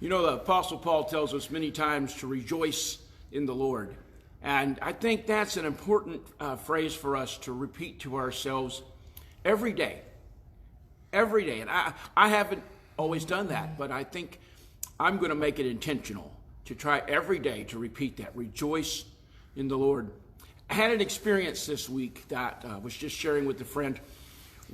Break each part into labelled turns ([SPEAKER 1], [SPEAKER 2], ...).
[SPEAKER 1] You know, the Apostle Paul tells us many times to rejoice in the Lord. And I think that's an important phrase for us to repeat to ourselves every day. Every day. And I haven't always done that, but I think I'm going to make it intentional to try every day to repeat that. Rejoice in the Lord. I had an experience this week that I was just sharing with a friend.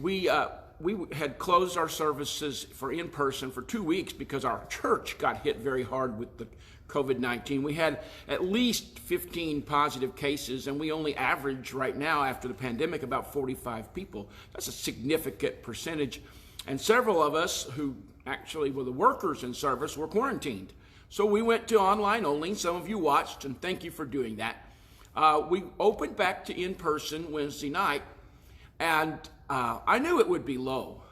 [SPEAKER 1] We had closed our services for in-person for 2 weeks because our church got hit very hard with the COVID-19. We had at least 15 positive cases, and we only average right now after the pandemic about 45 people. That's a significant percentage. And several of us who actually were the workers in service were quarantined. So we went to online only. Some of you watched, and thank you for doing that. We opened back to in-person Wednesday night, and I knew it would be low.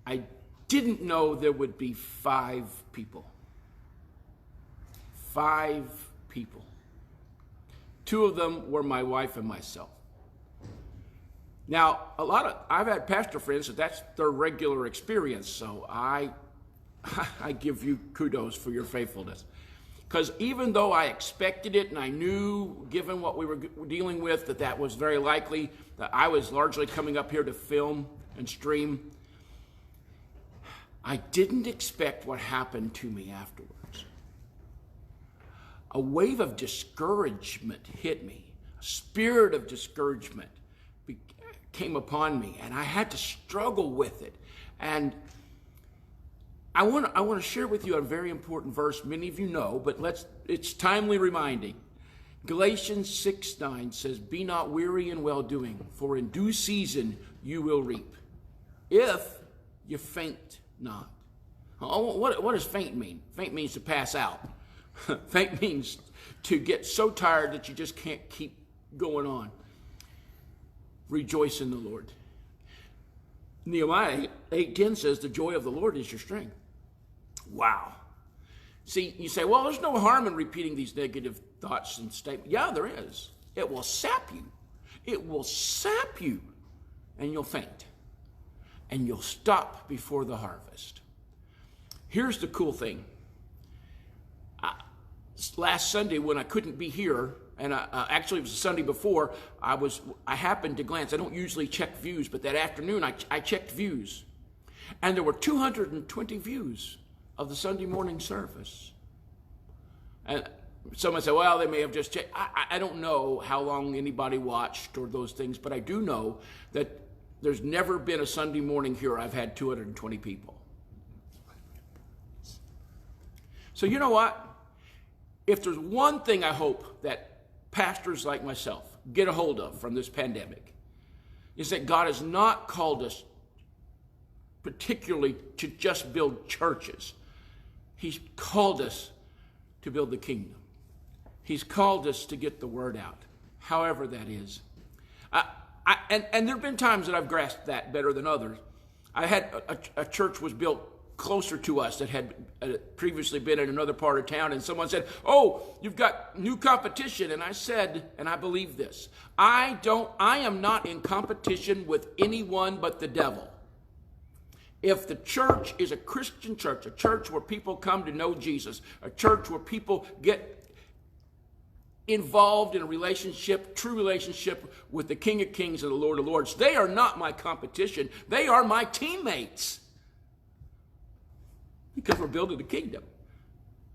[SPEAKER 1] I didn't know there would be 5 people. 5 people. 2 of them were my wife and myself. Now, I've had pastor friends that's their regular experience, so I give you kudos for your faithfulness. Because even though I expected it and I knew, given what we were dealing with, that was very likely, that I was largely coming up here to film and stream, I didn't expect what happened to me afterwards. A wave of discouragement hit me. A spirit of discouragement came upon me, and I had to struggle with it. And I want to share with you a very important verse. Many of you know, but it's timely reminding. Galatians 6:9 says, "Be not weary in well-doing, for in due season you will reap, if you faint not." Oh, what does faint mean? Faint means to pass out. Faint means to get so tired that you just can't keep going on. Rejoice in the Lord. Nehemiah 8:10 says, "The joy of the Lord is your strength." Wow. See, you say, well, there's no harm in repeating these negative thoughts and statements. Yeah, there is. It will sap you. It will sap you, and you'll faint. And you'll stop before the harvest. Here's the cool thing. Last Sunday when I couldn't be here, and actually it was the Sunday before, I happened to glance. I don't usually check views, but that afternoon I checked views. And there were 220 views of the Sunday morning service. And someone said, well, they may have just checked. I don't know how long anybody watched or those things, but I do know that there's never been a Sunday morning here I've had 220 people. So you know what? If there's one thing I hope that pastors like myself get a hold of from this pandemic, is that God has not called us particularly to just build churches. He's called us to build the kingdom. He's called us to get the word out, however that is. And there have been times that I've grasped that better than others. I had a church was built closer to us that had previously been in another part of town, and someone said, oh, you've got new competition. And I said, and I believe this, I am not in competition with anyone but the devil. If the church is a Christian church, a church where people come to know Jesus, a church where people get involved in a relationship, true relationship with the King of Kings and the Lord of Lords, they are not my competition. They are my teammates. Because we're building the kingdom,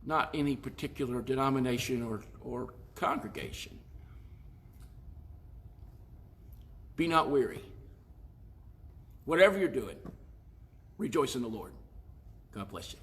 [SPEAKER 1] not any particular denomination or congregation. Be not weary. Whatever you're doing, rejoice in the Lord. God bless you.